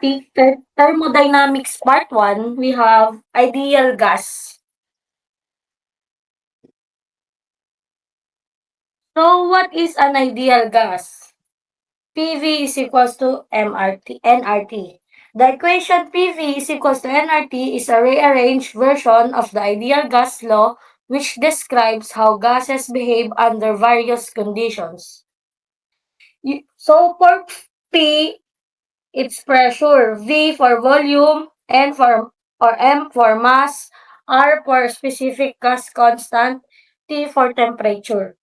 Thermodynamics Part 1, we have ideal gas. So what is an ideal gas? PV is equals to nRT. The equation PV is equals to nRT is a rearranged version of the ideal gas law, which describes how gases behave under various conditions. So for P, it's pressure, V for volume, M for mass, R for specific gas constant, T for temperature.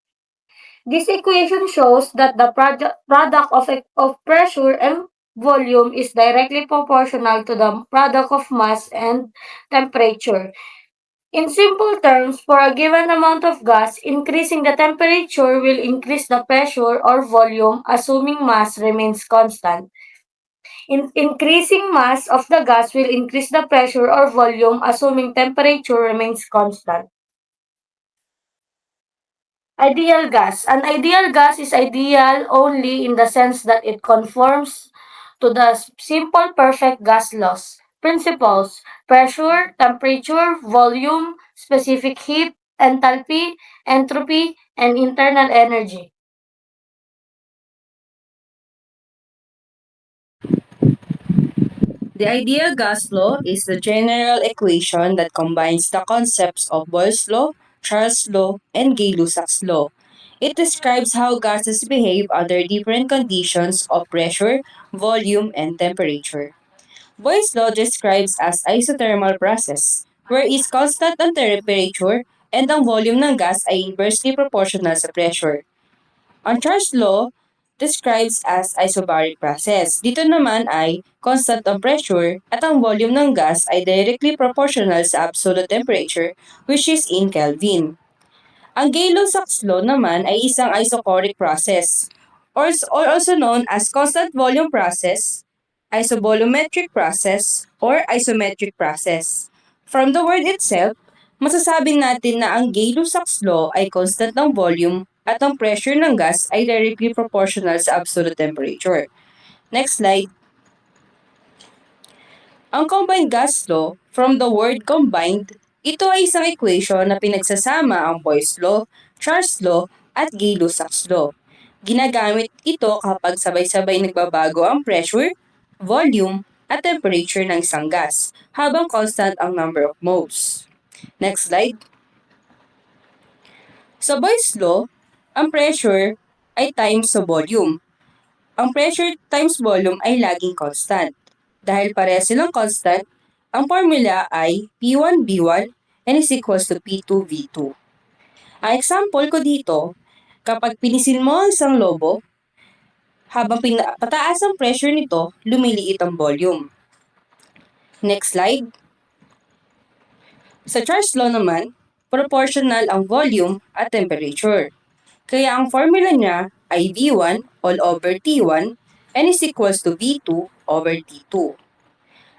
This equation shows that the product of pressure and volume is directly proportional to the product of mass and temperature. In simple terms, for a given amount of gas, increasing the temperature will increase the pressure or volume, assuming mass remains constant. Increasing mass of the gas will increase the pressure or volume, assuming temperature remains constant. Ideal gas. An ideal gas is ideal only in the sense that it conforms to the simple perfect gas laws. Principles: pressure, temperature, volume, specific heat, enthalpy, entropy, and internal energy. The ideal gas law is the general equation that combines the concepts of Boyle's law, Charles' law, and Gay-Lussac's law. It describes how gases behave under different conditions of pressure, volume, and temperature. Boyle's law describes as isothermal process, where is constant ang temperature and ang volume ng gas ay inversely proportional sa pressure. Ang Charles law describes as isobaric process. Dito naman ay constant ang pressure at ang volume ng gas ay directly proportional sa absolute temperature, which is in Kelvin. Ang Gay-Lussac's law naman ay isang isochoric process, or also known as constant volume process, isobolometric process, or isometric process. From the word itself, masasabing natin na ang Gay-Lussac's law ay constant ng volume at ang pressure ng gas ay directly proportional sa absolute temperature. Next slide. Ang combined gas law, from the word combined, ito ay isang equation na pinagsasama ang Boyle's law, Charles' law, at Gay-Lussac's law. Ginagamit ito kapag sabay-sabay nagbabago ang pressure, volume, at temperature ng isang gas, habang constant ang number of moles. Next slide. Sa Boyle's law, ang pressure ay times sa volume. Ang pressure times volume ay laging constant. Dahil pareha silang constant, ang formula ay P1V1 and is equals to P2V2. Ang example ko dito, kapag pinisil mo ang isang lobo, habang pataas ang pressure nito, lumiliit ang volume. Next slide. Sa Charles law naman, proportional ang volume at temperature. Kaya ang formula niya ay V1 all over T1 and is equals to V2 over T2.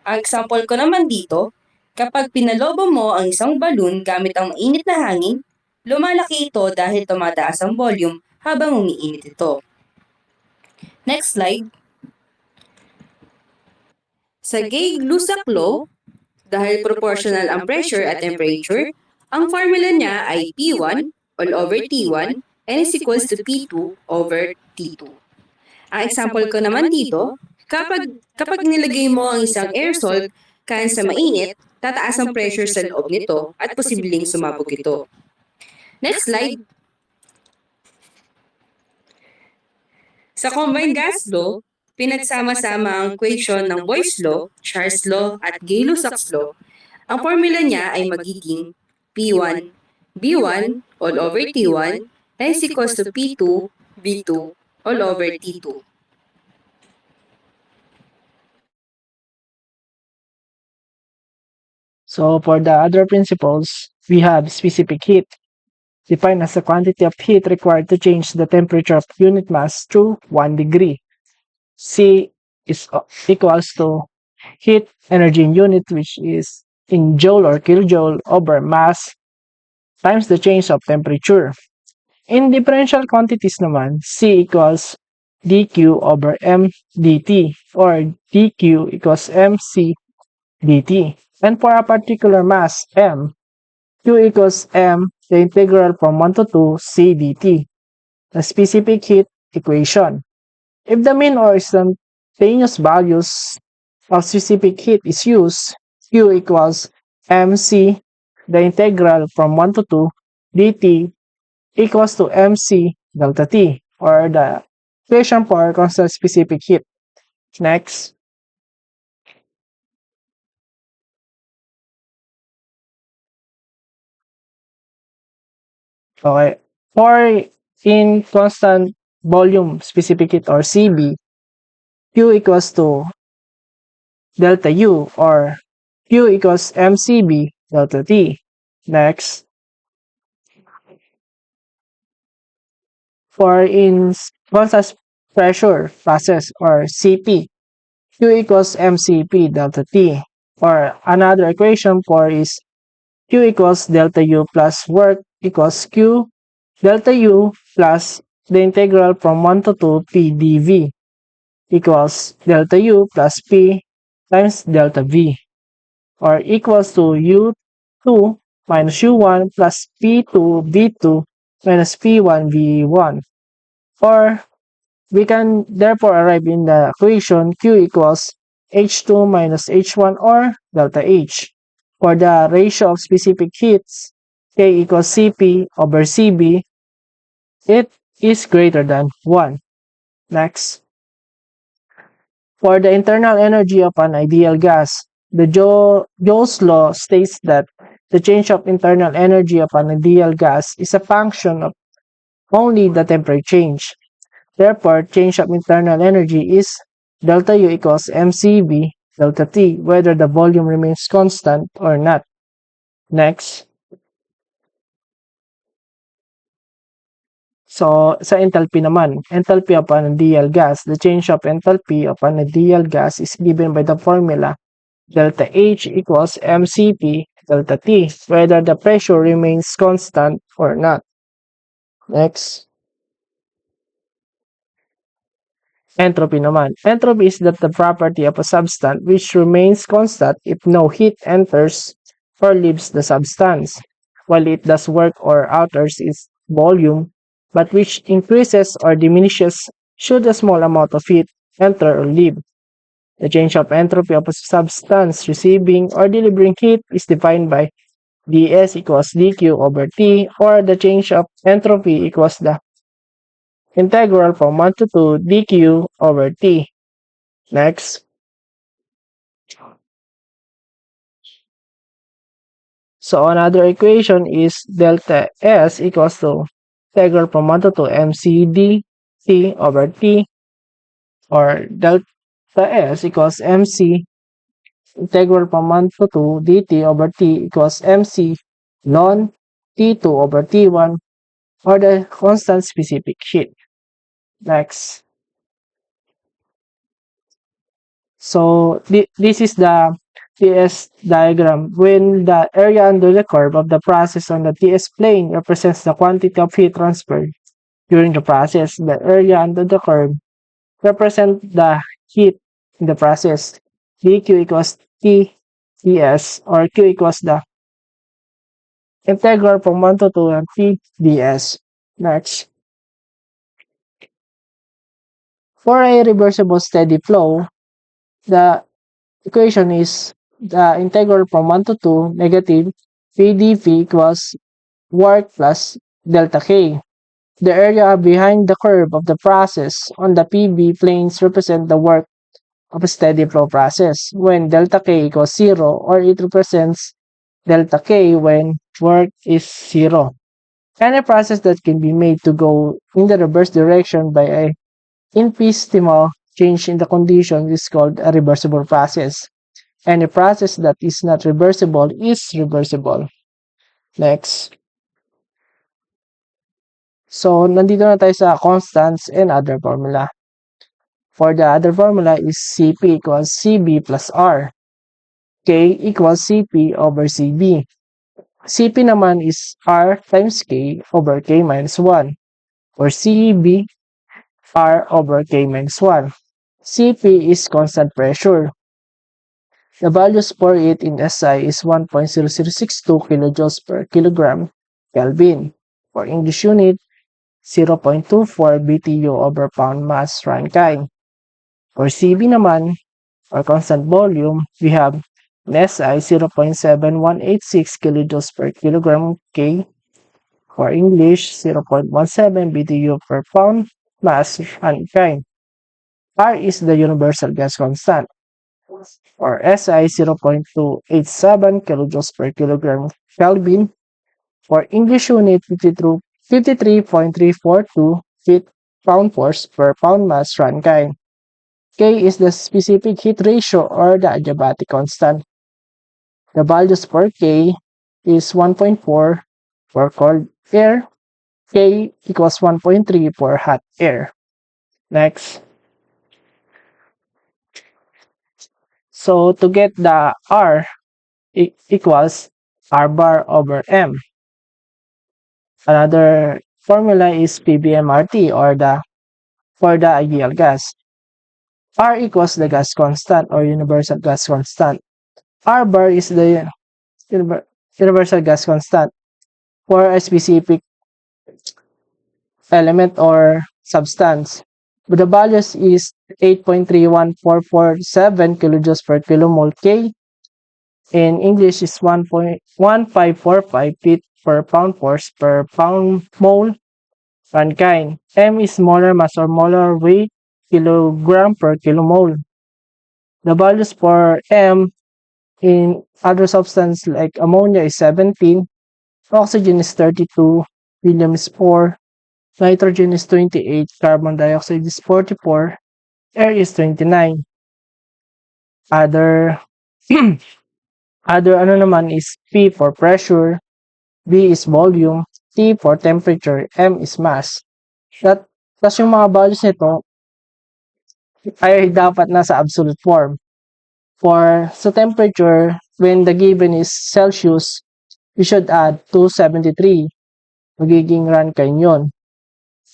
Ang example ko naman dito, kapag pinalobo mo ang isang balloon gamit ang mainit na hangin, lumalaki ito dahil tumataas ang volume habang umiinit ito. Next slide. Sa Gay-Lussac law, dahil proportional ang pressure at temperature, ang formula niya ay P1 all over T1 and is equals to P2 over T2. Ang example ko naman dito, kapag nilagay mo ang isang aerosol kan sa mainit, tataas ang pressure sa loob nito at posibleng sumabog ito. Next slide. Sa combined gas law, pinagsama-sama ang equation ng Boyle's law, Charles law, at Gay-Lussac's law. Ang formula niya ay magiging P1 B1 all over T1 is equals to P2 V2 all over T2. So for the other principles, we have specific heat, defined as the quantity of heat required to change the temperature of unit mass to 1 degree. C is equals to heat energy in unit, which is in joule or kilojoule over mass times the change of temperature. In differential quantities naman, C equals dq over m dt, or dq equals mc dt. And for a particular mass m, q equals m, the integral from 1 to 2 c dt, the specific heat equation. If the mean or instantaneous values of specific heat is used, q equals mc, the integral from 1 to 2 dt equals to mc delta t, or the equation for constant specific heat. Next. Okay. For in constant volume specific heat, or CB, Q equals to delta U, or Q equals mCB delta T. Next. For in constant pressure process, or CP, Q equals mCP delta T. Or another equation for is Q equals delta U plus work equals Q delta U plus the integral from 1 to 2 P dV equals delta U plus P times delta V, or equals to U2 minus U1 plus P2 V2 minus P1 V1. Or we can therefore arrive in the equation Q equals H2 minus H1, or delta H. For the ratio of specific heats, K equals Cp over Cb, it is greater than 1. Next. For the internal energy of an ideal gas, the Joule's law states that the change of internal energy of an ideal gas is a function of only the temperature change. Therefore, change of internal energy is delta U equals mCV delta T, whether the volume remains constant or not. Next. So, sa enthalpy naman, enthalpy of an ideal gas, the change of enthalpy of an ideal gas is given by the formula delta H equals mCp delta T, whether the pressure remains constant or not. Next. Entropy naman. Entropy is that the property of a substance which remains constant if no heat enters or leaves the substance, while it does work or alters its volume, but which increases or diminishes should a small amount of heat enter or leave. The change of entropy of a substance receiving or delivering heat is defined by ds equals dq over t, or the change of entropy equals the integral from 1 to 2 dq over t. Next. So another equation is delta S equals to integral from 1 to 2 mc t over t, or delta S equals mc integral from 1 to 2 dt over t equals mc ln t2 over t1, or the constant specific heat. Next. So this is the TS diagram. When the area under the curve of the process on the TS plane represents the quantity of heat transferred during the process, the area under the curve represents the heat in the process. dq equals T ds, or q equals the integral from 1 to 2 and T ds. Next. For a reversible steady flow, the equation is the integral from 1 to 2 negative P dV equals work plus delta K. The area behind the curve of the process on the PV planes represent the work of a steady flow process when delta K equals 0, or it represents delta K when work is 0. Any process that can be made to go in the reverse direction by a infinitesimal change in the condition is called a reversible process. Any process that is not reversible is reversible. Next. So, nandito na tayo sa constants and other formula. For the other formula is Cp equals Cb plus R. K equals Cp over Cb. Cp naman is R times K over K minus 1. For Cb, R over K minus 1. Cp is constant pressure. The values for it in SI is 1.0062 kilojoules per kilogram Kelvin. For English unit, 0.24 BTU over pound mass Rankine. For Cv naman, or constant volume, we have in SI 0.7186 kilojoules per kilogram K. For English, 0.17 BTU per pound mass Rankine. R is the universal gas constant. For SI, 0.287 kilojoules per kilogram Kelvin. For English unit, 53.342 feet pound force per pound mass Rankine. K is the specific heat ratio or the adiabatic constant. The values for K is 1.4 for cold air. K equals 1.3 for hot air. Next. So to get the R equals R bar over M. Another formula is PBMRT or for the ideal gas. R equals the gas constant or universal gas constant. R bar is the universal gas constant for a specific element or substance. But the values is 8.31447 kilojoules per kilomole K. In English is 1.1545 feet per pound force per pound mole Rankine. M is molar mass or molar weight kilogram per kilomole. The values for M in other substances like ammonia is 17, oxygen is 32, helium is 4, nitrogen is 28, carbon dioxide is 44, air is 29. Other ano naman is P for pressure, V is volume, T for temperature, M is mass. Tapos yung mga values nito ay dapat nasa absolute form. For sa temperature, when the given is Celsius, we should add 273. Magiging Rankine yun.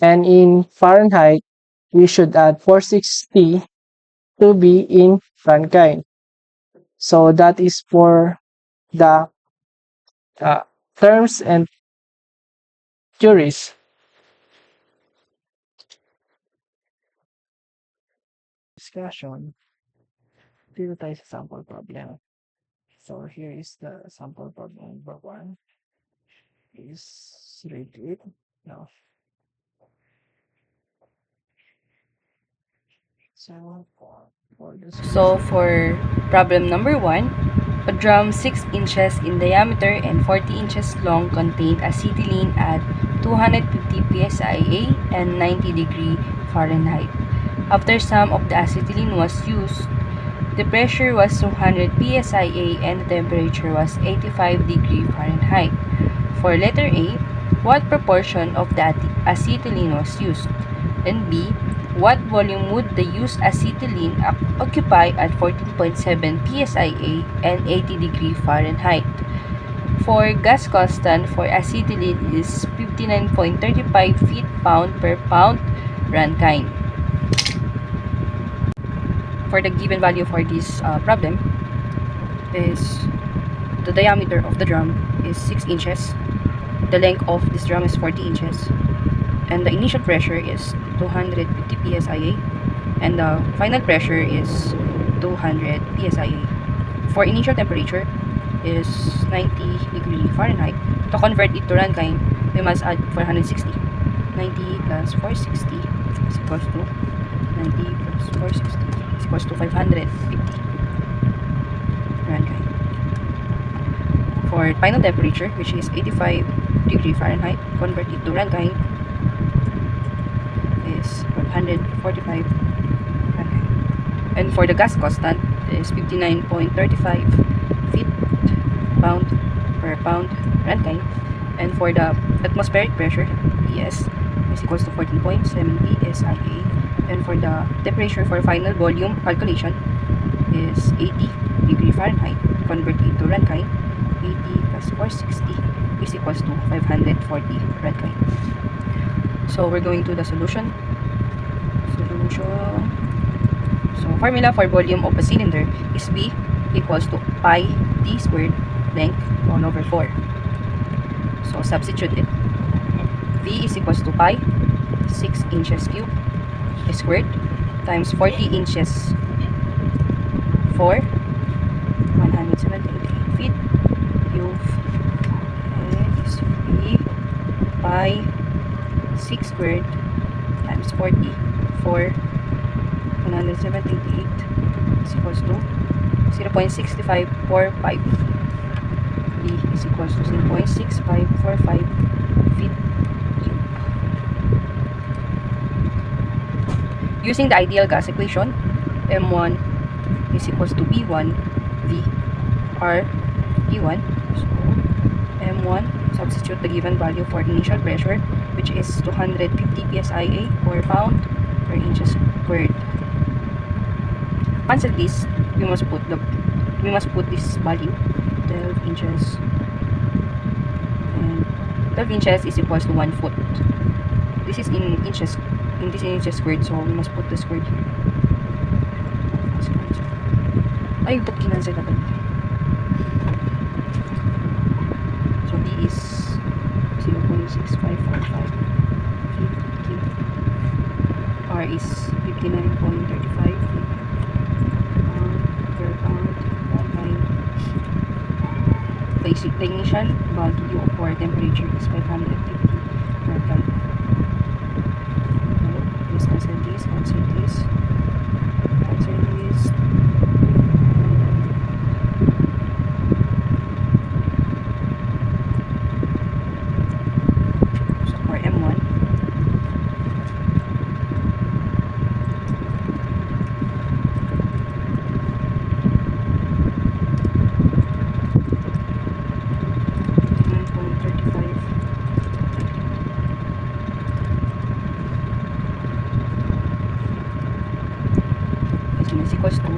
And in Fahrenheit, we should add 460 to be in Rankine. So that is for the terms and theories. Discussion. Dito tayo sa sample problem. So here is the sample problem number 1. Is rate it. Now. So for problem number 1, a drum 6 inches in diameter and 40 inches long contained acetylene at 250 psia and 90 degree Fahrenheit. After some of the acetylene was used, the pressure was 200 psia and the temperature was 85 degree Fahrenheit. For letter A, what proportion of the acetylene was used? And B, what volume would the used acetylene occupy at 14.7 psia and 80 degree Fahrenheit? For gas constant for acetylene is 59.35 feet pound per pound Rankine. For the given value for this problem is the diameter of the drum is 6 inches, the length of this drum is 40 inches, and the initial pressure is 250 psia, and the final pressure is 200 psia. For initial temperature is 90 degree Fahrenheit. To convert it to Rankine, we must add 460. 90 plus 460 is equals to 90 plus 460 is equals to 550 Rankine. For final temperature, which is 85 degree Fahrenheit, convert it to Rankine is 145 Rankine. And for the gas constant is 59.35 feet pound per pound Rankine. And for the atmospheric pressure, PS, is equals to 14.7 psia. And for the temperature for final volume calculation is 80 degree Fahrenheit. Convert it to Rankine. 80 plus 460 is equals to 540 Rankine. So we're going to the solution. Solution. So, formula for volume of a cylinder is V equals to pi d squared length 1 over 4. So, substitute it. V is equals to pi 6 inches cube squared times 40 inches for 178 feet cube, and is V pi 6 squared times 40 for 178 is equals to 0.6545. V is equals to 0.6545 feet cube. Using the ideal gas equation, M1 is equals to B1 V R P1. So, M1, substitute the given value for initial pressure, which is 250 psia or pound per inches squared. Cancel this, we must put this value 12 inches, and 12 inches is equals to 1 foot. This is in inches, squared, so we must put the squared here. Ay, ito kinansel agad. So D is 0.6545 feet cube. R is 59.35 feet per pound. Basic initial value for temperature is 550 per Kelvin. Let's cancel this, cancel this, cancel this. So for M1, is equals to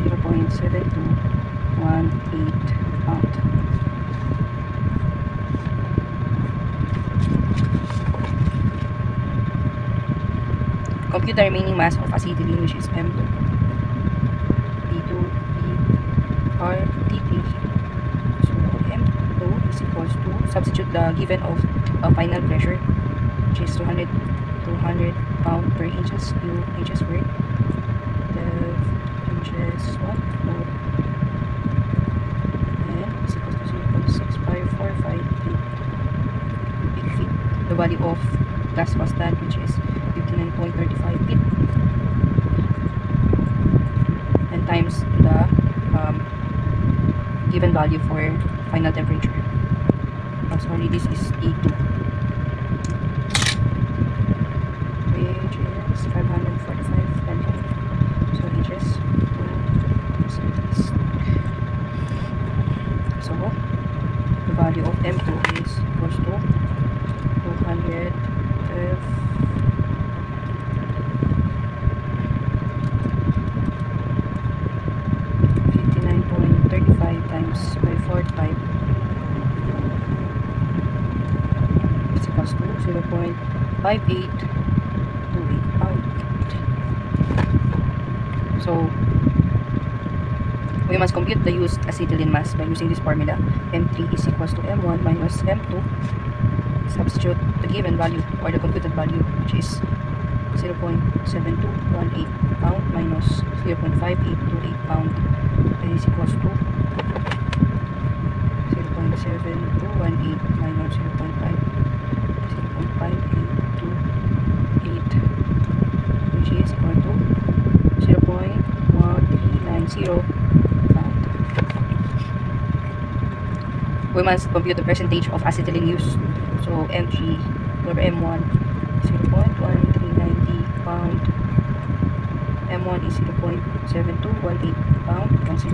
0.7218 pound. Compute the remaining mass of acetylene, which is M2, B2, BRTP. So M2 is equals to, substitute the given of final pressure, which is 200 pound per inches squared. Inches 1 and is equals to 0.6545 cubic feet. The value of gas constant, which is 59.35 feet, and times the given value for final temperature. Sorry, this is T2, which is 545 Kelvin. So inches. So the value of M2 is equals to 200 59.35 times by 45 is equals to 0.5828 pound. So we must compute the used acetylene mass by using this formula. M3 is equals to M1 minus M2. Substitute the given value or the computed value, which is 0.7218 pound minus 0.5828 pound, is equals to 0.7218 minus 0.5828, which is equal to 0.1390 pound. We must compute the percentage of acetylene used. So M3 over M1 0.1390 pound. M1 is 0.7218 pound. Cancel.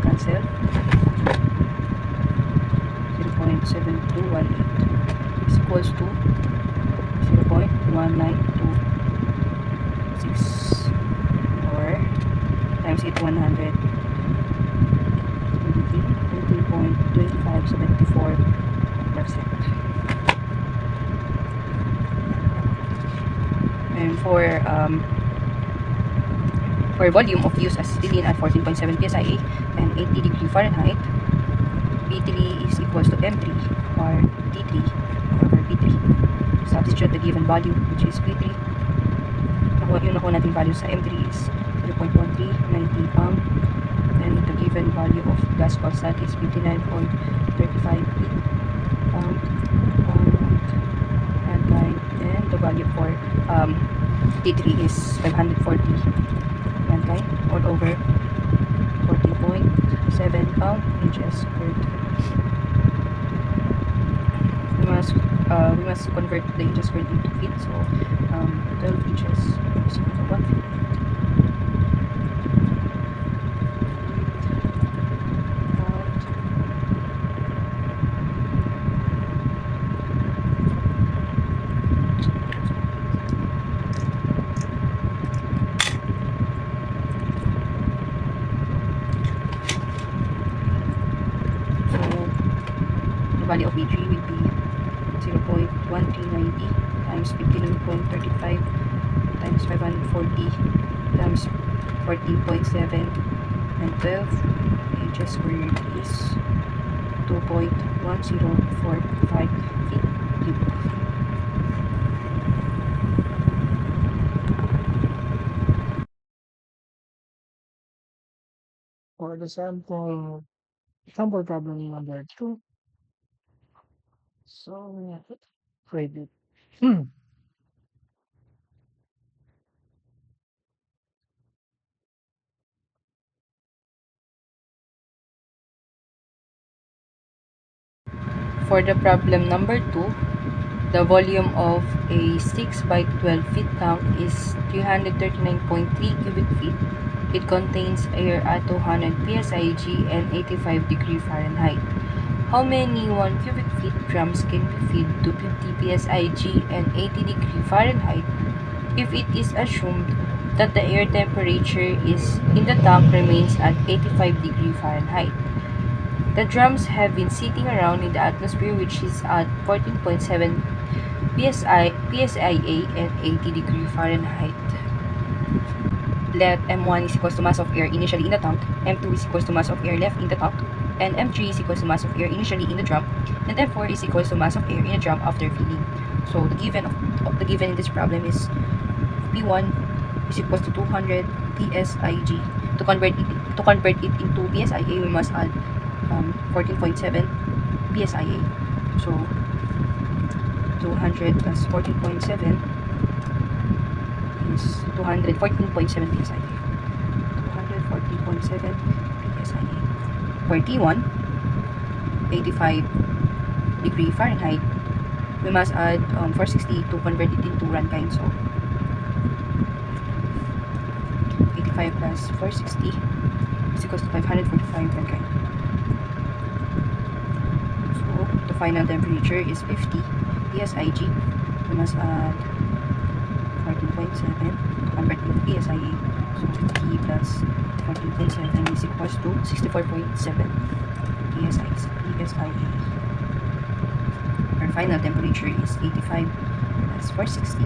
0.7218 is equals to 0.1926 or times it 100, 20.2574%. And for For volume of use acetylene at 14.7 psia and 80 degree Fahrenheit, P3 is equals to M3 or T3 over P3. Substitute the given value, which is P3. Yung nakuha natin value sa M3 is 0.1390 pound, and the given value of gas constant is 59.35 pound, and the value for T3 is 540 mankind all over 40.7 pound inches squared. We must convert the inches squared into feet, so 12 inches is equal to 1 feet. Value of B3 will be 0.1390 times 59.35 times 540 times 14.7 and 12 inches squared is 2.1045 feet cube. For the sample problem number 2. So we have to grade it. For the problem number 2, the volume of a 6 by 12 feet tank is 339.3 cubic feet. It contains air at 200 psig and 85 degree Fahrenheit. How many 1 cubic feet drums can be filled to 50 psig and 80 degree Fahrenheit if it is assumed that the air temperature is in the tank remains at 85 degree Fahrenheit? The drums have been sitting around in the atmosphere, which is at 14.7 psia and 80 degree Fahrenheit. Let M1 is equals to mass of air initially in the tank, M2 is equals to mass of air left in the tank, and M3 is equals to mass of air initially in the drum, and M4 is equals to mass of air in the drum after filling. So the given in this problem is P1 is equals to 200 psig. To convert it into psia, we must add 14.7 psia. So 200 plus 14.7 is 214.7 psi. 214.7 psi. For T1, 85 degree Fahrenheit, we must add 460 to convert it into runtime. So 85 plus 460 is equals to 545 runtime. So the final temperature is 50 psig. We must add 14.7 to convert it into psia. So 50 plus 14.7 is equals to 64.7 psi. Our final temperature is 85 plus 460.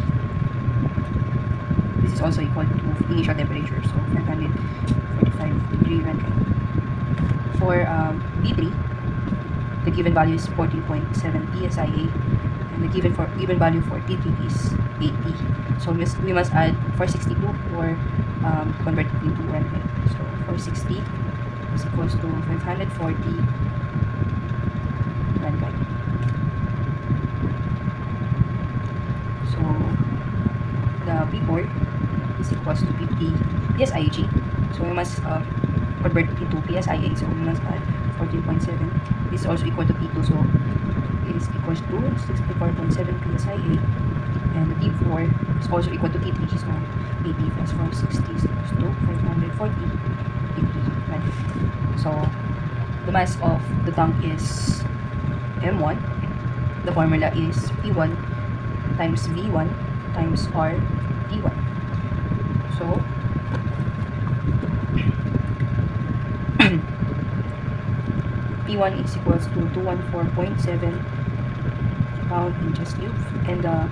This is also equal to initial temperature, so 545 degree runtime. For B3, the given value is 14.7 psia, and the given value for T3 is 80. So we must add 462 or convert it into runtime. So 460 is equals to 540 runtime. So the P4 is equals to 50 psig. So we must convert it into psia. So we must add 14.7. This is also equal to P2. So it is equals to 64.7 psia. And the T4 is also equal to T3. So 80 plus 460 is equals to 540 degree. So the mass of the tank is M1. The formula is P1 times V1 times R T1. So P1 is equals to 214.7 pound inches cube, and to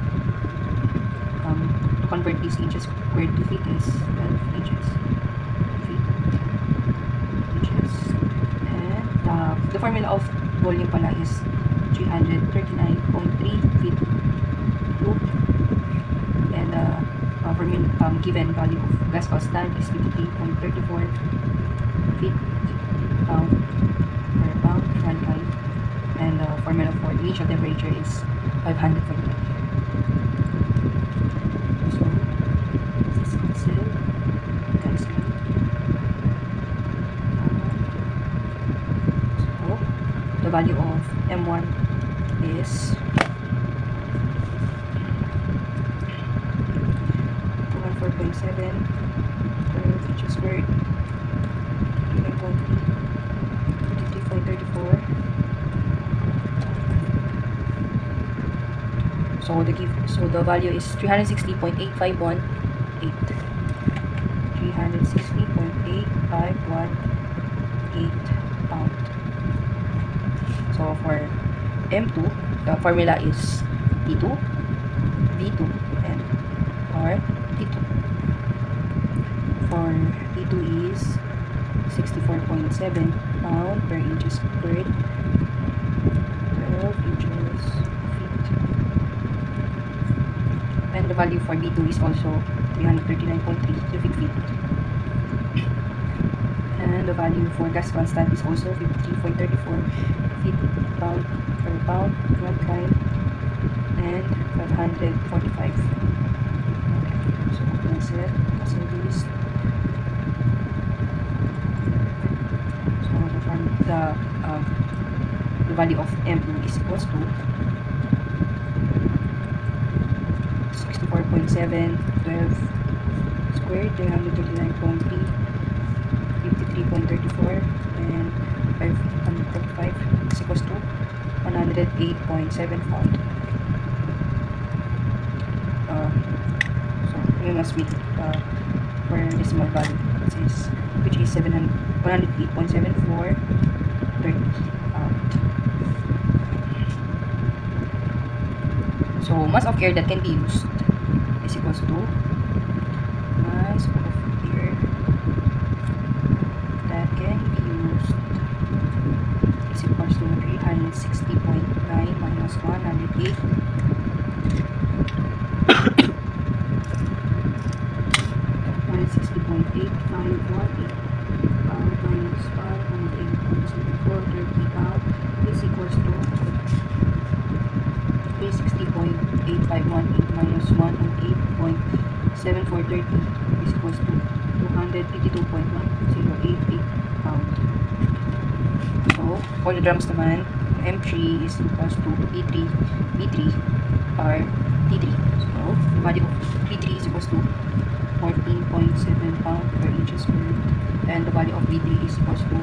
convert these inches squared to feet is 12 inches. the formula of volume pala is 339.3 feet cubed, and given value of gas constant is 53.34 feet pound per pound Fahrenheit, and the formula for initial temperature is 545. So this is cancel, so the value of M1 is 214.7 inches squared, 53.34. So the value is 360.8518. 360.8518 pound. So for M2, the formula is T2, V2, and T2. For T2 is 64.7 pound per inches squared, 12 inches feet. And the value for B2 is also 339.3 cubic feet. And the value for gas constant is also 53.34 feet pound per pound, one kind, and 545. So that's it. So this. So the value of M2 is equals to 64.7, 12 squared, 339.3, 53.34, and 545 is equals to 108.7 pound. So we must meet for decimal value, which is 108.74 pound. So mass of air that can be used is equals to mass of air that can be used is equals to 360.9 minus 108. 160.8518 minus 508.7430 pound is equals to 360.8518 minus 108.7430 is equals to 252.1088 pound. So for the drums naman, M3 is equals to V3 or T3. So the value of V3 is equals to 14.7 pound per inches squared, and the value of V3 is equals to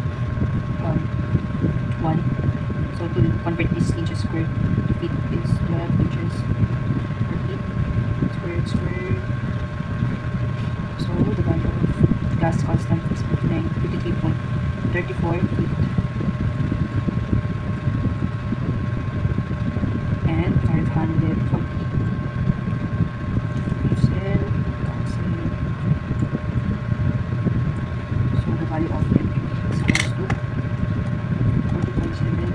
1. So to convert this inches squared to feet is 12 inches per feet squared. So the value of gas constant is 53.34 feet and 540. So the value of M is equals to 40.7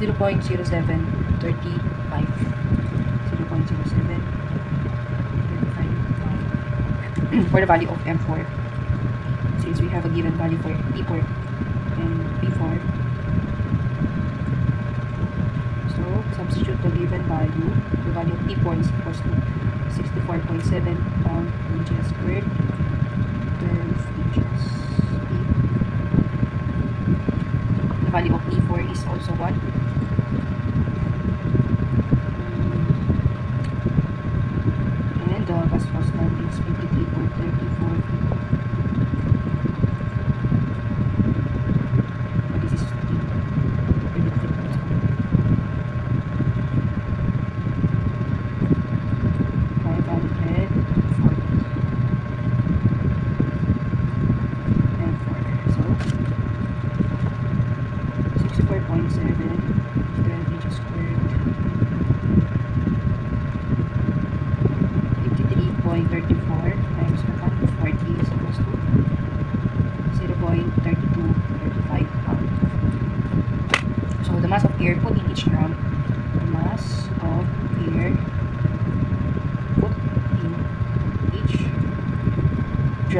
0.0735. For the value of M4, since we have a given value for P4 and P4, so substitute the given value. The value of P4 is equals to 64.7 pound inches squared, 12 inches feet. The value of P4 is also what? And the gas constant is 53.34 feet. This is 540. So 64.7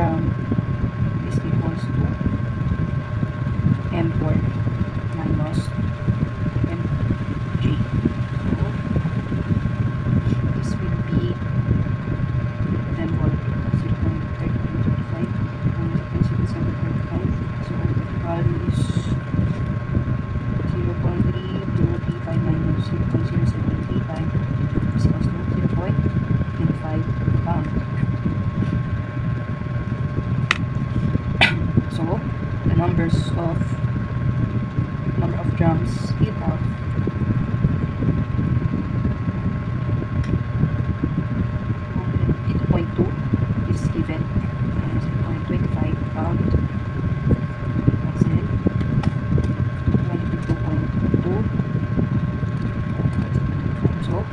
drum is equals to M4 minus mg. So this will be M4 0.3235 minus 0.7735. So the value is 0.3235 minus 0.0735 is equals to 0.25 pound. So the number of drums we have is given as 0.25 pound. That's it. 22.2. So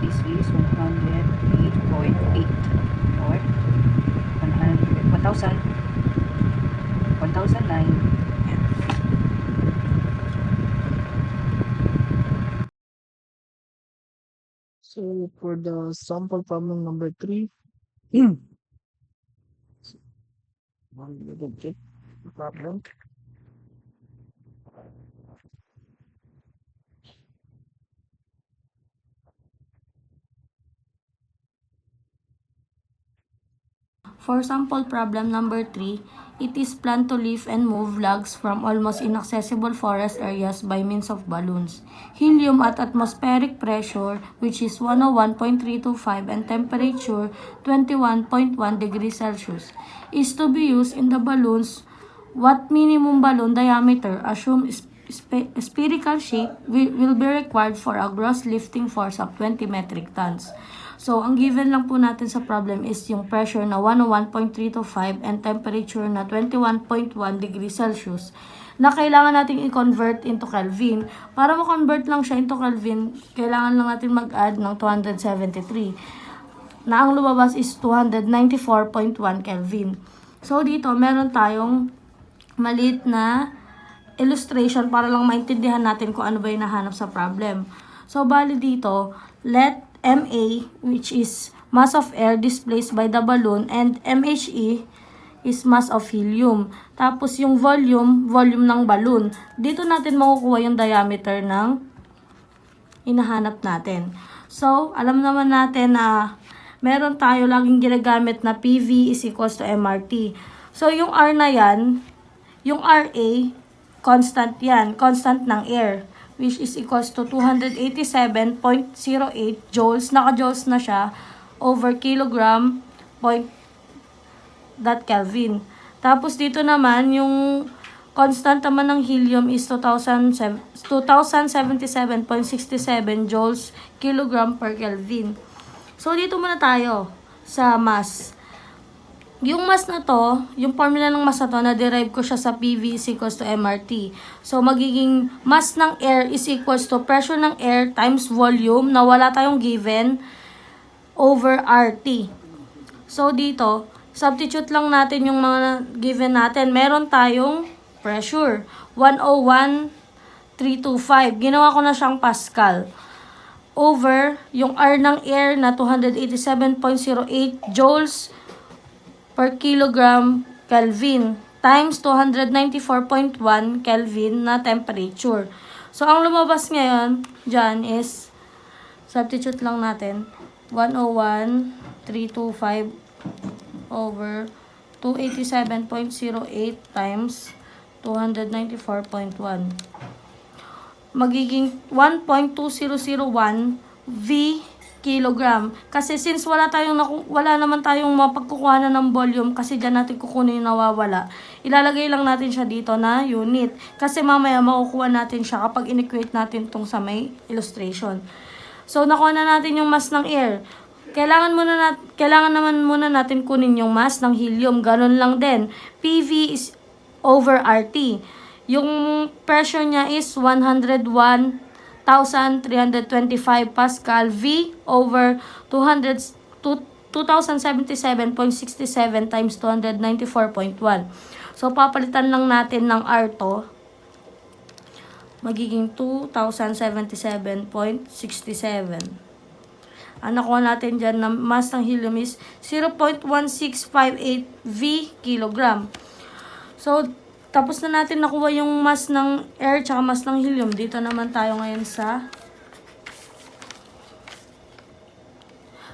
this is 108.8 or 1009. So for the sample problem number 3, one little check the problem. For sample problem number 3, it is planned to lift and move logs from almost inaccessible forest areas by means of balloons. Helium at atmospheric pressure, which is 101.325 and temperature 21.1 degrees Celsius, is to be used in the balloons. What minimum balloon diameter, assume spherical shape, will be required for a gross lifting force of 20 metric tons. So, ang given lang po natin sa problem is yung pressure na 101.325 and temperature na 21.1 degrees Celsius na kailangan natin i-convert into Kelvin. Para ma-convert lang siya into Kelvin, kailangan lang natin mag-add ng 273 na ang lumabas is 294.1 Kelvin. So, dito meron tayong maliit na illustration para lang maintindihan natin kung ano ba yung nahanap sa problem. So, bali dito, let MA, which is mass of air displaced by the balloon, and MHE is mass of helium. Tapos yung volume ng balloon. Dito natin makukuha yung diameter ng hinahanap natin. So, alam naman natin na meron tayo laging ginagamit na PV is equals to MRT. So, yung R na yan, yung RA, constant yan, constant ng air, which is equals to 287.08 joules, naka-joules na siya, over kilogram point dot Kelvin. Tapos dito naman, yung constant naman ng helium is 2077.67 joules kilogram per Kelvin. So, dito muna tayo sa mass. Yung mass na to, yung formula ng mass na to, na-derive ko siya sa PV is equals to MRT. So, magiging mass ng air is equals to pressure ng air times volume na wala tayong given over RT. So, dito, substitute lang natin yung mga given natin. Meron tayong pressure, 101.325. Ginawa ko na siyang Pascal. Over yung R ng air na 287.08 joules per kilogram Kelvin times 294.1 Kelvin na temperature. So, ang lumabas ngayon dyan is, substitute lang natin, 101.325 over 287.08 times 294.1. Magiging 1.2001 V kilogram. Kasi since wala naman tayong mapagkukuhanan ng volume, kasi dyan natin kukunin yung nawawala, ilalagay lang natin siya dito na unit. Kasi mamaya makukuha natin siya kapag in-equate natin tong sa may illustration. So, nakuha na natin yung mass ng air. Kailangan naman muna natin kunin yung mass ng helium. Ganon lang din. PV is over RT. Yung pressure niya is 101,325 Pascal. V over 2077.67 times 294.1. So, papalitan lang natin ng R to. Magiging 2077.67. Ang nakuha natin dyan na mass ng helium is 0.1658 V kilogram. So, tapos na natin nakuha yung mass ng air tsaka mass ng helium. Dito naman tayo ngayon sa...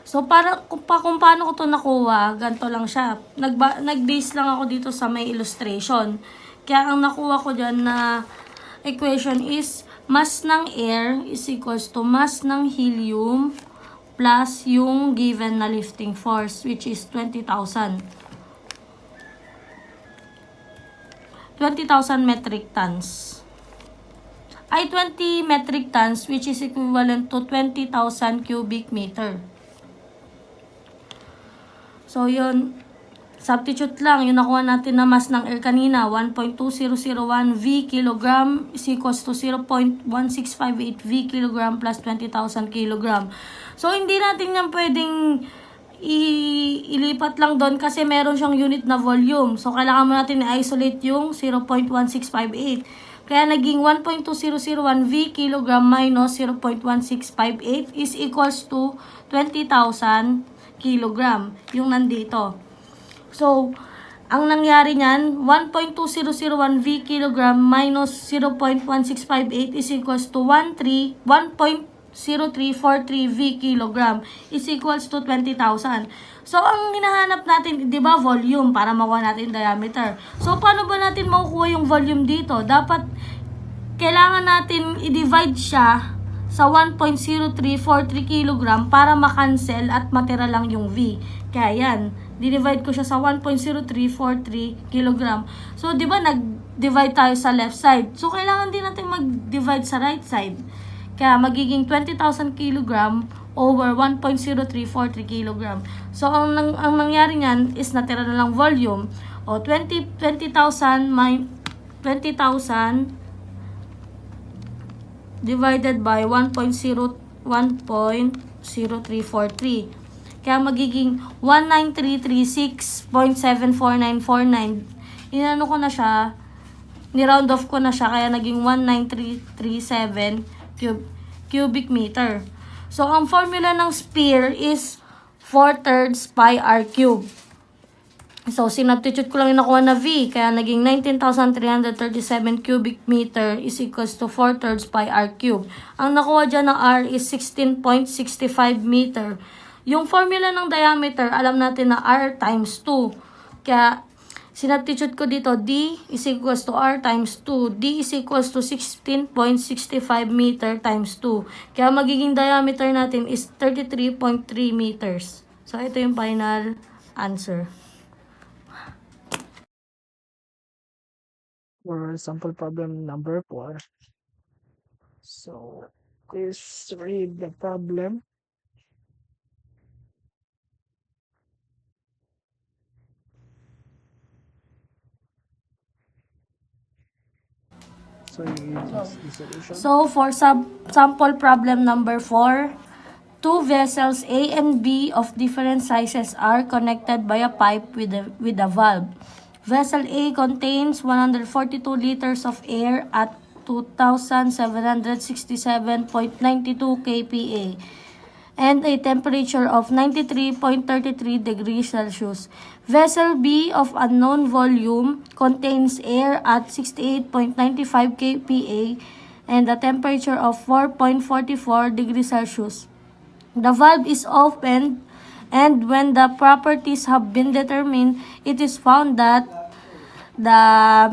So, kung paano ko to nakuha, ganito lang siya. Nag-base lang ako dito sa may illustration. Kaya ang nakuha ko dyan na equation is mass ng air is equals to mass ng helium plus yung given na lifting force, which is 20,000 metric tons. 20 metric tons, which is equivalent to 20,000 cubic meter. So, yun. Substitute lang. Yung nakuha natin na mass ng air kanina, 1.2001 V kilogram is equals to 0.1658 V kilogram plus 20,000 kilogram. So, hindi natin yan pwedeng ilipat lang doon kasi meron siyang unit na volume. So, kailangan mo natin i-isolate yung 0.1658. Kaya naging 1.2001 V kilogram minus 0.1658 is equals to 20,000 kilogram. Yung nandito. So, ang nangyari niyan, 1.2001 V kilogram minus 0.1658 is equals to 1.0343 V kilogram is equals to 20,000. So, ang hinahanap natin, di ba, volume para makuha natin diameter. So, paano ba natin makukuha yung volume dito? Dapat, kailangan natin i-divide siya sa 1.0343 kilogram para makancel at matira lang yung V. Kaya yan, dinivide ko siya sa 1.0343 kilogram. So, di ba, nag-divide tayo sa left side. So, kailangan din natin mag-divide sa right side. Kaya, magiging 20,000 kilogram over 1.0343 kilogram. So, ang nangyari niyan is natira na lang volume. O, 20,000 divided by 1.0343. Kaya magiging 19336.74949. Inano ko na siya, ni-round off ko na siya, kaya naging 19337 cubic meter. So, ang formula ng sphere is 4/3 pi r cube. So, sinubstitute ko lang yung nakuha na V, kaya naging 19,337 cubic meter is equals to 4/3 pi r cube. Ang nakuha dyan na R is 16.65 meter. Yung formula ng diameter, alam natin na R times 2. Kaya, sinubstitute ko dito, D is equals to R times 2. D is equals to 16.65 meter times 2. Kaya, magiging diameter natin is 33.3 meters. So, ito yung final answer. For sample problem number 4. So, please read the problem. So, you use the solution. So, for sample problem number 4, two vessels A and B of different sizes are connected by a pipe with a valve. Vessel A contains 142 liters of air at 2,767.92 kPa and a temperature of 93.33 degrees Celsius. Vessel B of unknown volume contains air at 68.95 kPa and a temperature of 4.44 degrees Celsius. The valve is opened, and when the properties have been determined, it is found that the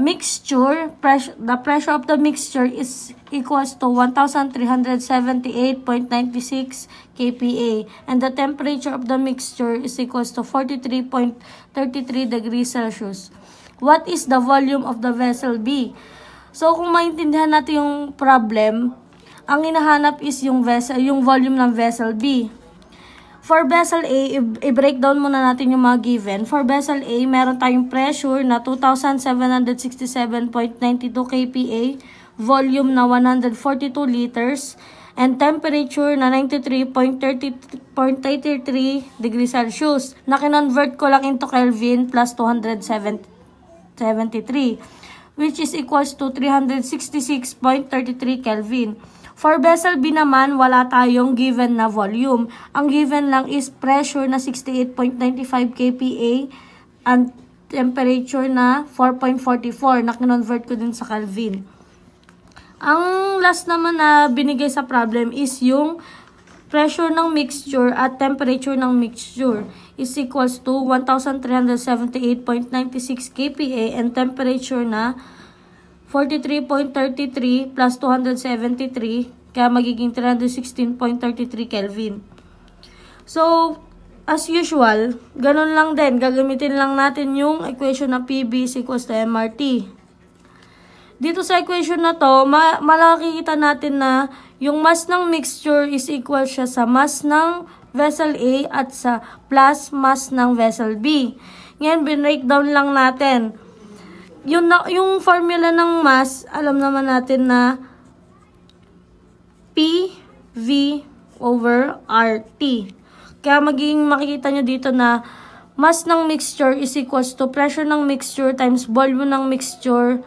pressure of the mixture is equals to 1,378.96 kPa, and the temperature of the mixture is equals to 43.33 degrees Celsius. What is the volume of the vessel B? So, kung maintindihan natin yung problem, ang hinahanap is yung volume ng vessel B. For vessel A, i-breakdown muna natin yung mga given. For vessel A, meron tayong pressure na 2,767.92 kPa, volume na 142 liters, and temperature na 93.33 degrees Celsius. Na-convert ko lang into Kelvin plus 273, which is equals to 366.33 Kelvin. For vessel B naman, wala tayong given na volume. Ang given lang is pressure na 68.95 kPa and temperature na 4.44 na kinonvert ko din sa Kelvin. Ang last naman na binigay sa problem is yung pressure ng mixture at temperature ng mixture is equals to 1,378.96 kPa and temperature na 43.33 plus 273, kaya magiging 316.33 Kelvin. So, as usual, ganun lang din. Gagamitin lang natin yung equation na PV is equals to MRT. Dito sa equation na to, makikita natin na yung mass ng mixture is equal siya sa mass ng vessel A at sa plus mass ng vessel B. Ngayon, breakdown lang natin. Yung formula ng mass, alam naman natin na PV over RT. Kaya makikita nyo dito na mass ng mixture is equals to pressure ng mixture times volume ng mixture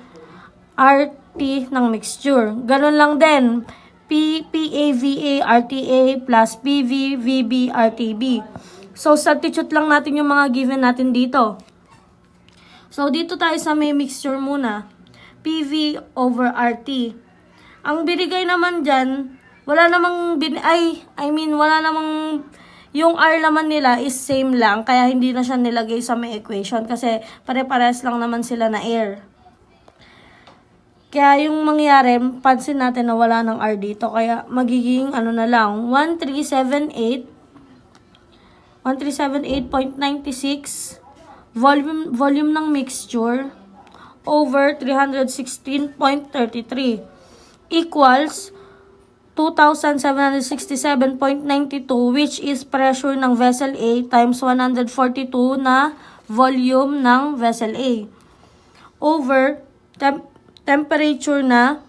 RT ng mixture. Ganun lang din. PAVA RTA plus PV VB RTB. So, substitute lang natin yung mga given natin dito. So, dito tayo sa may mixture muna. PV over RT. Ang binigay naman dyan, wala namang, yung R naman nila is same lang, kaya hindi na siya nilagay sa may equation kasi pare-pares lang naman sila na air. Kaya yung mangyari, pansin natin na wala ng R dito, kaya magiging na lang, 1378.96 volume ng mixture over 316.33 equals 2,767.92, which is pressure ng vessel A times 142 na volume ng vessel A over temperature na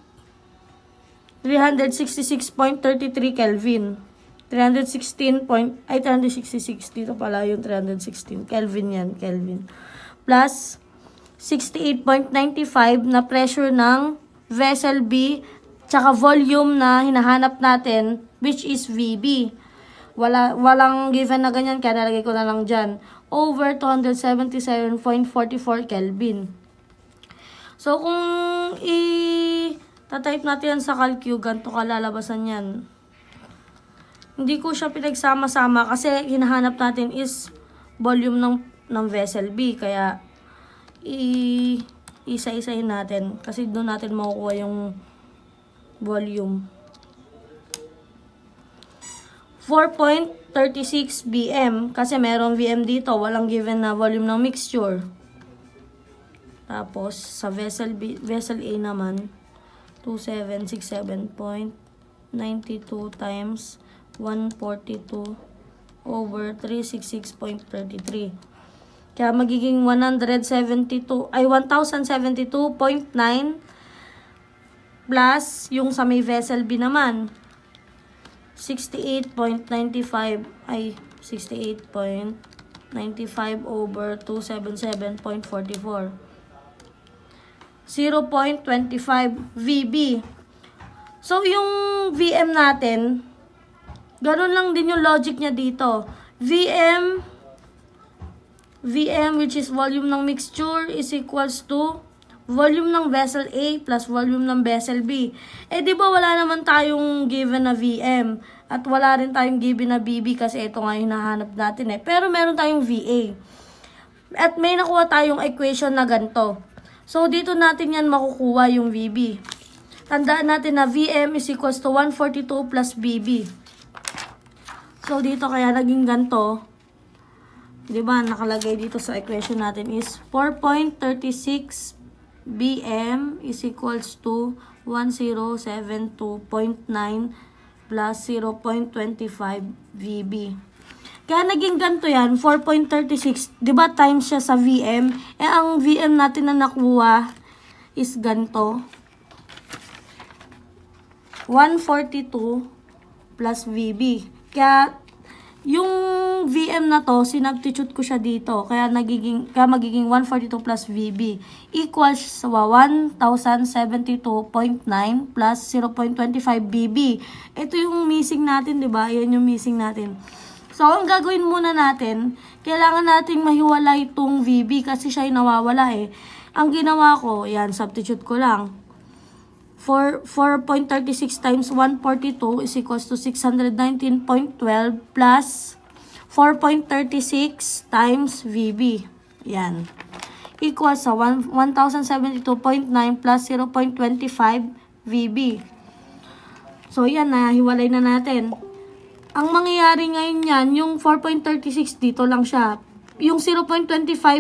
366.33 Kelvin. 366 dito pala yung 316 Kelvin yan, Kelvin. Plus 68.95 na pressure ng vessel B tsaka volume na hinahanap natin, which is VB. Walang given na ganyan, kaya nalagay ko na lang dyan. Over 277.44 Kelvin. So, kung tatype natin yan sa calcu, ganito kalalabasan yan. Hindi ko siya pinagsama-sama kasi hinahanap natin is volume ng vessel B. Kaya, isa-isahin natin kasi doon natin makukuha yung volume. 4.36 BM kasi merong VM dito, walang given na volume ng mixture. Tapos sa vessel A naman 2767.92 times 142 over 366.33. Kaya magiging 1072.9 plus yung sa may vessel B naman 68.95 over 277.44. 0.25 VB. So, yung VM natin, ganun lang din yung logic niya dito. VM which is volume ng mixture is equals to volume ng vessel A plus volume ng vessel B. Di ba wala naman tayong given na VM at wala rin tayong given na BB kasi ito nga yung hinahanap natin Pero meron tayong VA. At may nakuha tayong equation na ganito. So, dito natin yan makukuha yung VB. Tandaan natin na VM is equals to 142 plus BB. So, dito kaya naging ganito. Diba, nakalagay dito sa equation natin is 4.36 BM is equals to 1072.9 plus 0.25 VB. Kaya naging ganito yan, 4.36, di ba times siya sa VM? Ang VM natin na nakuha is ganito. 142 plus VB. Kaya yung VM Tm na to, sinubstitute ko siya dito. Kaya magiging 142 plus VB equals 1072.9 plus 0.25 BB. Ito yung missing natin, di ba? Yan yung missing natin. So, ang gagawin muna natin, kailangan nating mahiwalay itong VB kasi siya yung nawawala eh. Ang ginawa ko, yan, substitute ko lang. 4.36 times 142 is equals to 619.12 plus 4.36 times VB. Yan. Equals sa 1072.9 plus 0.25 VB. So, yan na. Hiwalay na natin. Ang mangyayari ngayon yan, yung 4.36 dito lang siya. Yung 0.25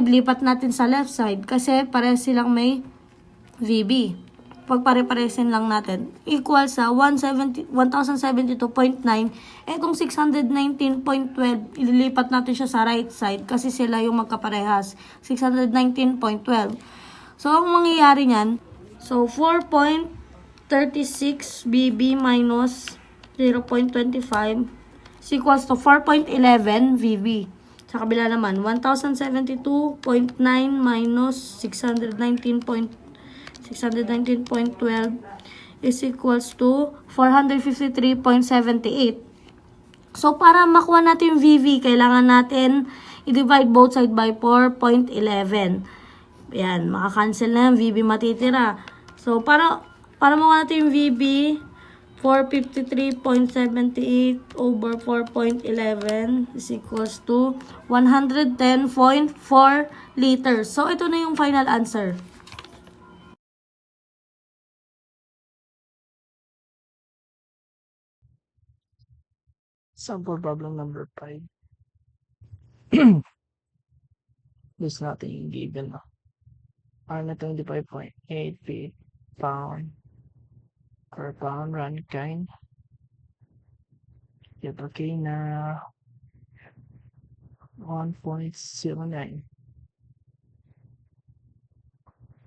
lipat natin sa left side kasi parehas silang may VB. Pagpare-paresin lang natin. Equal sa 1072.9. Etong 619.12, ililipat natin siya sa right side kasi sila yung magkaparehas. 619.12. So, ang mangyayari niyan, so 4.36 BB minus 0.25 is equals to 4.11 VB. Sa kabila naman, 1072.9 minus 619.12 is equals to 453.78. So, para makuha natin yung VV, kailangan natin i-divide both side by 4.11. Yan, makakancel na yung VB matitira. So, para makuha natin yung VB, 453.78 over 4.11 is equals to 110.4 liters. So, ito na yung final answer. Sample problem number 5. There's nothing given. R na 25.8 feet pound per pound run kind. Ito K na 1.09.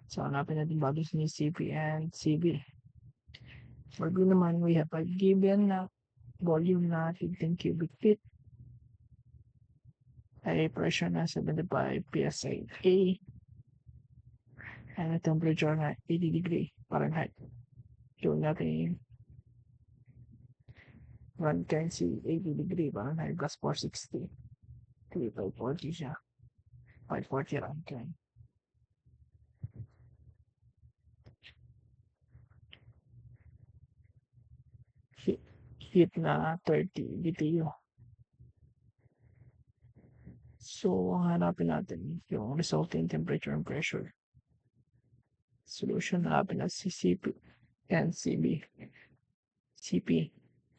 So, hanapin natin values ni CP and CB. For B naman, we have a given na volume na 15 cubic feet. A pressure na 75 psi A. And a temperature na 80 degree Fahrenheit. Gawin natin run kind si 80 degree Fahrenheit plus 460. 540 siya. 540 run kind. Heat na 30 BTU. So, ang hanapin natin yung resulting temperature and pressure. Solution, hanapin natin si CP and CB. CP,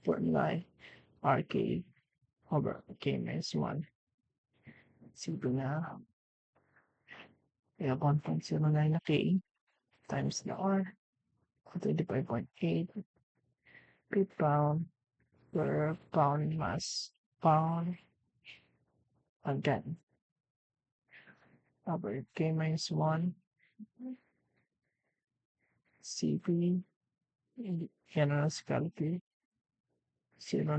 formula RK over K minus 1. CP na, kaya 1.09 na K times the R, 25.8 feet pound per pound mass pound again. Over K minus 1. CP, yan na sa calculate. 09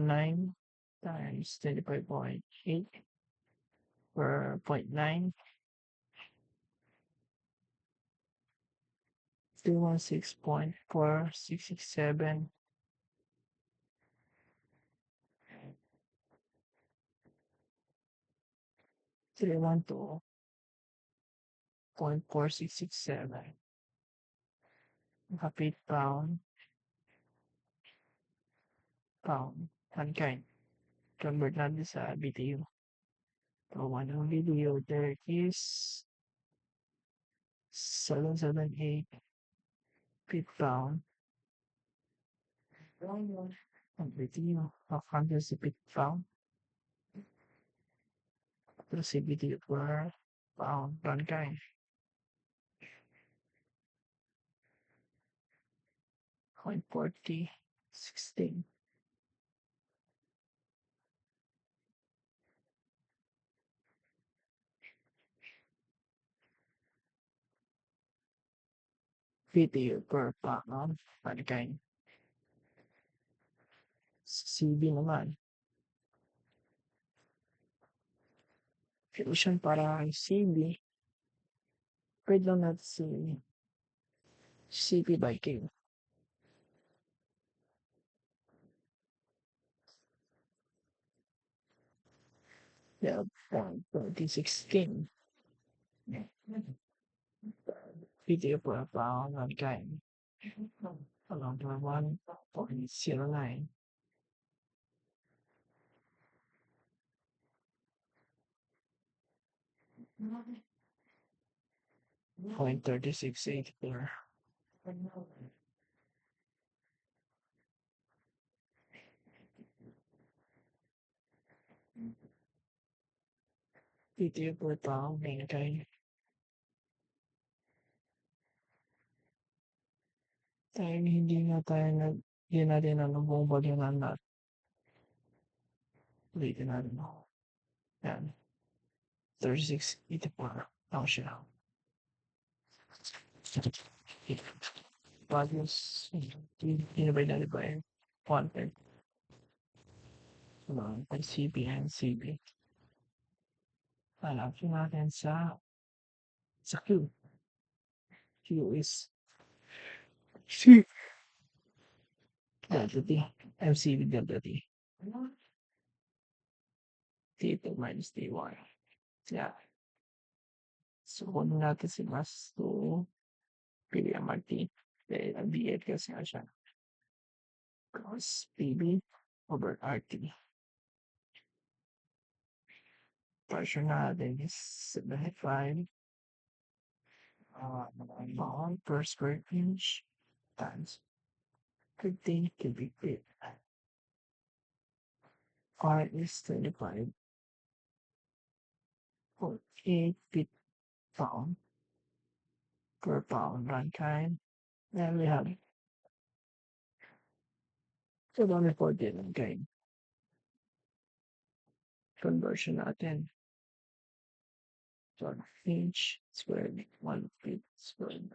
times 25.8 per 0.9. 216.4667. 312.4667. Feet pound. Mankind. Convert natin sa BTU. So, one ng BTU, there is 778 feet pound. Ang BTU, 100 si feet pound. Terus si BTU per pound mankind. 0.4016. BTU per pound mankind. CB naman. Solution para kay CB. Pwede lang natin si CP by K. Yeah, 2016. Video para pa ang kain. Along to 1.09. 0.3684. Video para pa ang kain. Tayo hindi natin buong volume na ulitin natin. Yan. 3684 lang siya. Values, divide natin by 1 by CB and CB. Hanapin natin sa Q. Q is C delta T. MCB delta T. T2 minus T1. Yeah. So, kunin natin si mas to PBMRT. Then, B8 kasi nga siya. Cos PB over RT. Pressure natin is 75 pound per square inch times 15 cubic feet. R is 25.8 feet pound per pound runtime. Then we have 740 again. Conversion natin. So, inch squared, 1 feet squared.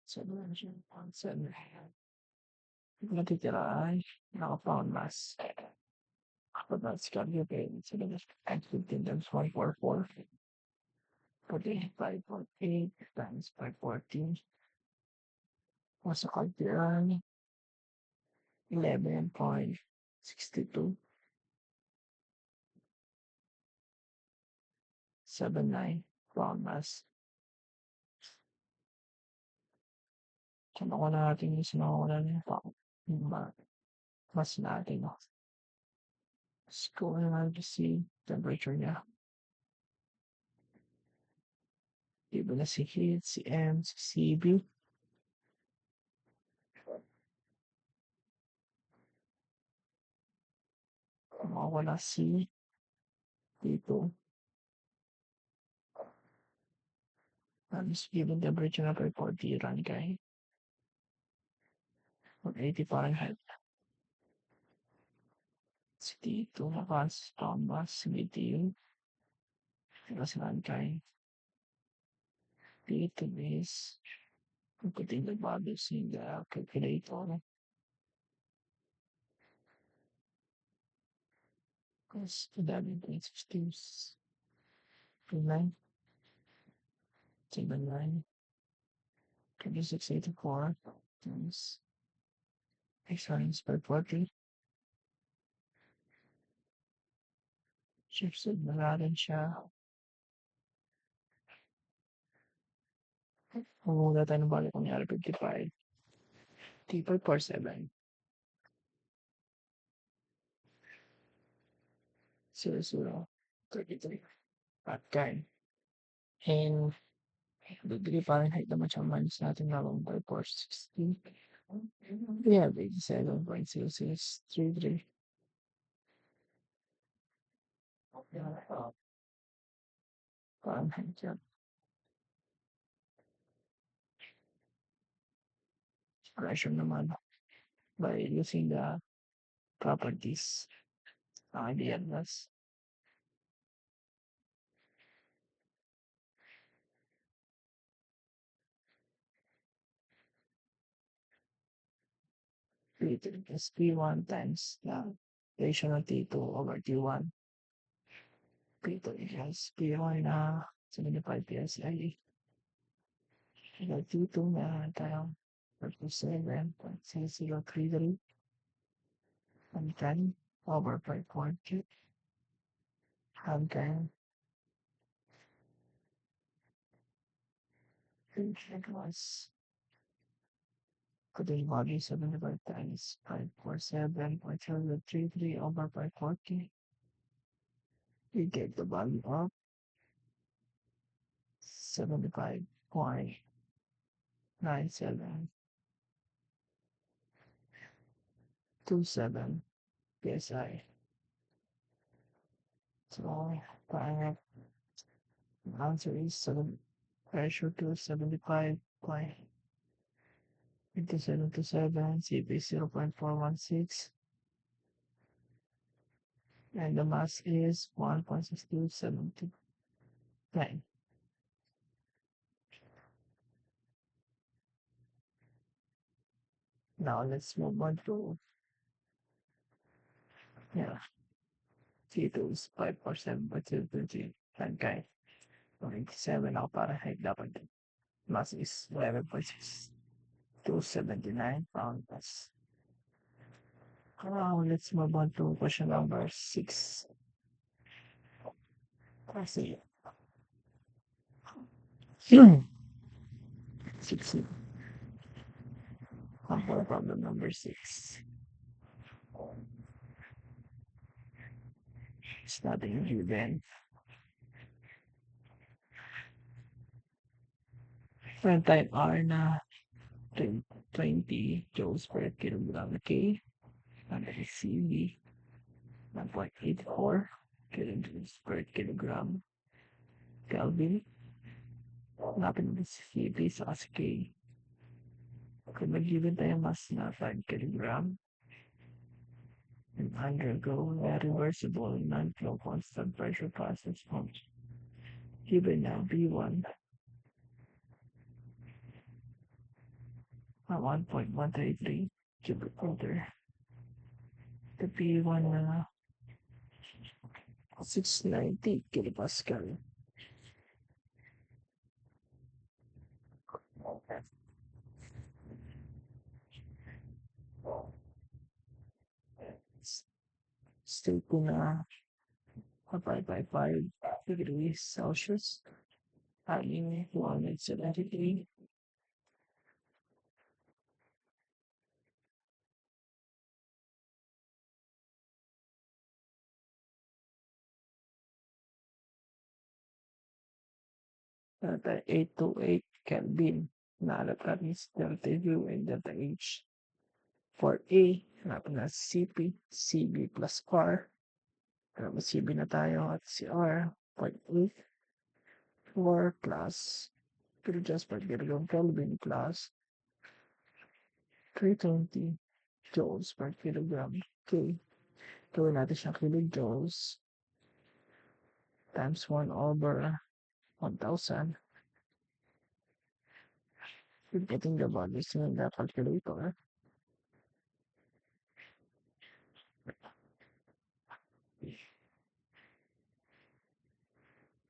So, seven. Natitira ay naka-pound mass. Kapag that's calculated, so that's 15 times 144. 45.8 times 540. Masuk kalkulan 11.62 79 pound mass. Kinuha natin yung sinukulan niya yung mass natin. Let's go and see temperature niya. Iba na si heat, si M, si CB. Mawala si dito. Tapos given temperature na 40 run kay 180 Fahrenheit. Si dito, lakas, tamas, medium. Tapos run kay dito is putting the values in the calculator. Because 11.16 9 79 2684 times x times by 40. Shifted na natin siya. Muna tayo ng balik kunyari 55. T547. 0033. At kain. And degree Fahrenheit naman siya minus natin na 1/460. We have 87.0633. Fahrenheit yan. Pressure naman by using the properties ng ideal gas. P3 is P1 times the ratio of T2 over T1. P2 equals P1 na 75 PSI. The T2 na tayo 37.6033 and 10 over 5.2 and 10 equals today body 75 times 547.033 over 540. We get the value of 75.9727 PSI. So, the answer is pressure to 75.8727, CP 0.416, and the mass is 1.6279. Now let's move on to T2 is 547.223 okay. 97 now Fahrenheit dapat. Mass is 11.6279 pounds. Now let's move on to question number 6. Let's see. 6. Problem number 6. It's nothing given. When type R na 20 joules per kilogram K, and CV 1.84 kilojoules per kilogram Kelvin. Hanapin mo si CV sa K. Kung mag-given tayo mass na 5 kilogram, and undergo a reversible non-flow constant pressure process from given na B1 na 1.133 cubic meter. The B1 na 690 kilopascal. State ko na 555 degrees Celsius. Aling 273. Delta 828 Kelvin. Nahanap natin si delta U and delta H. For A, hanap na CP, CB plus R. Hanap CB na tayo at si R, 0.8. 4 plus kilojoules per kilogram Kelvin plus 320 joules per kilogram K. Gawin natin siyang kilojoules times 1 over 1,000. Inputting the values in the calculator.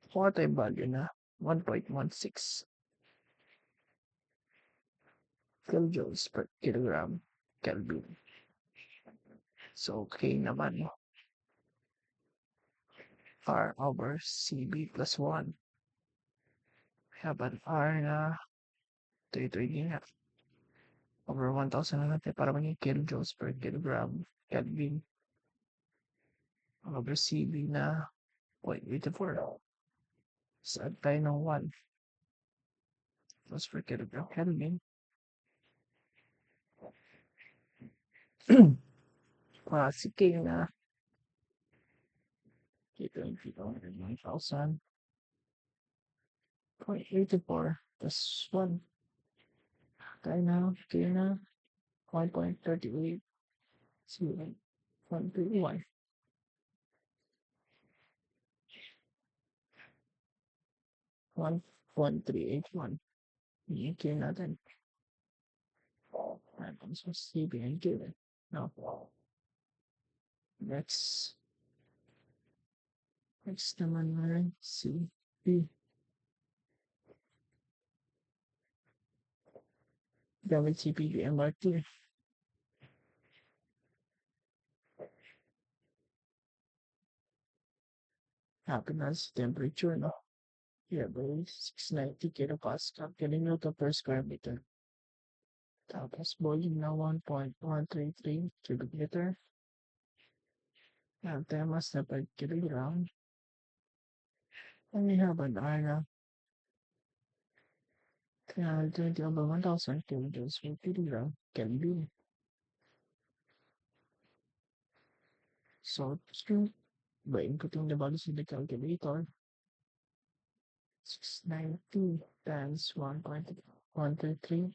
Kuha tayo value na 1.16 kilojoules per kilogram Kelvin. So, K naman, R over CB plus 1. We have an R na ito nga. Over 1,000 na natin para maging kilojoules per kilogram Kelvin. Over CB na 0.84. So, add tayo ng 1. Joules per kilogram Kelvin. Si K na ito 1,000. 0.84 plus 1. Tayo na, K na 1.38. 1.31. 1.381. K natin. And also CB and given. No. Next naman ay CB. Gamit CPU MRT. Happiness temperature, no? Here, by 690 kilopascal, kilonewton per square meter. Tapos volume na 1.133 cubic meter. And mass na 5 kilogram. And we have an iron 320 over 1000 kilojoules per kilogram Kelvin. So, true. By inputting the values in the calculator, 690 times 1.133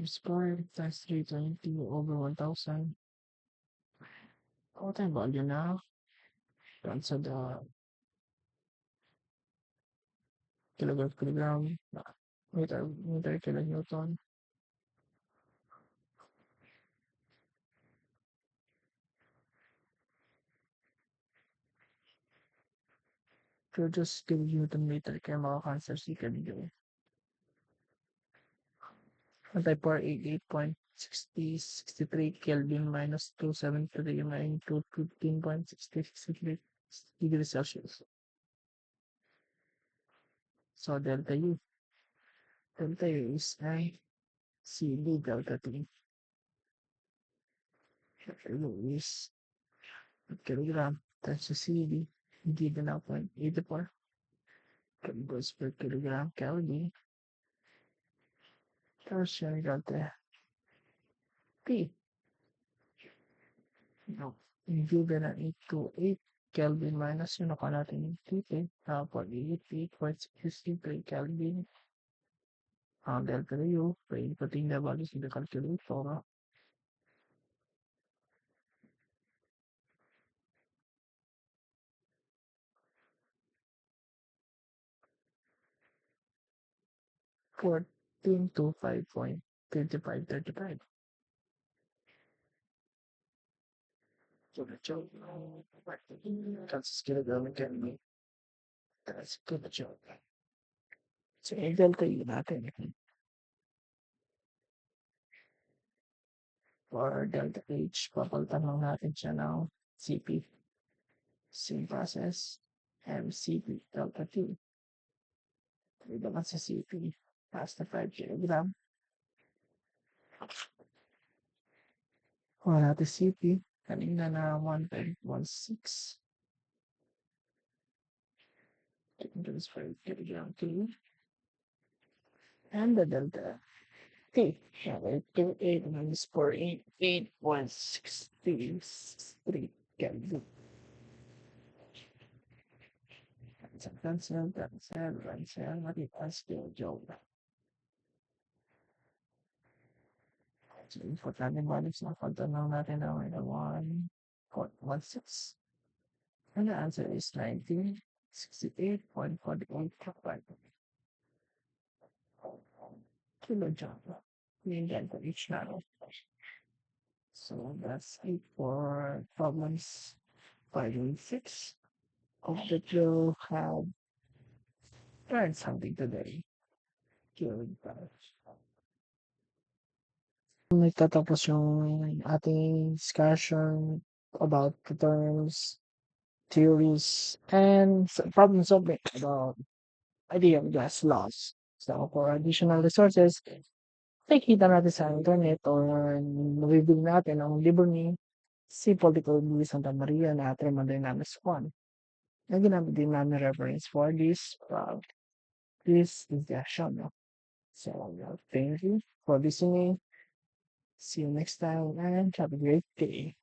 squared times 320 over 1000. What time value now? Answer the kilogram, meter kilonewton. So just kilonewton meter kaya makakanswer si Kelvin. Multiply 88.63 Kelvin minus 273 into 15.63 degrees Celsius. So delta U. Delta U is I CD delta T. Delta U is kilogram times the CD given out 0.84 kilograms per kilogram Kelvin. Tapos yun delta T. No. Given na 828 Kelvin minus yun ako natin yung T. Tapos 88.63 Kelvin. Ang delta U, pwede na values in the calculator. For 10 to 5.2535. So the joke. That's kilogram again. That's good joke. So yung delta U natin. For delta H, papalitan lang natin siya ng CP. Same process. MCP delta T. Iba lang sa CP. Past na 5 kilogram. Kuha natin CP. Kanina na 1.16. Kilograms per kilogram T. And the delta T. 828 minus 488.63 Kelvin. Cancel. Matipas kilojoule. So, importante values na pagtanong natin na may 1.16. And the answer is 1968.48 kilojoule. Yung delta H natin. So that's it for problems 5 and 6. Hope that you have learned something today. Good. Nagtatapos yung ating discussion about the terms, theories, and problem solving about idea of gas laws. So for additional resources, nakikita natin sa internet or nabibig natin ang libro ni Simple Luis Santa Maria na Thermodynamics 1. Na ginamit din namin reference for this discussion. No? So thank you for listening. See you next time and have a great day.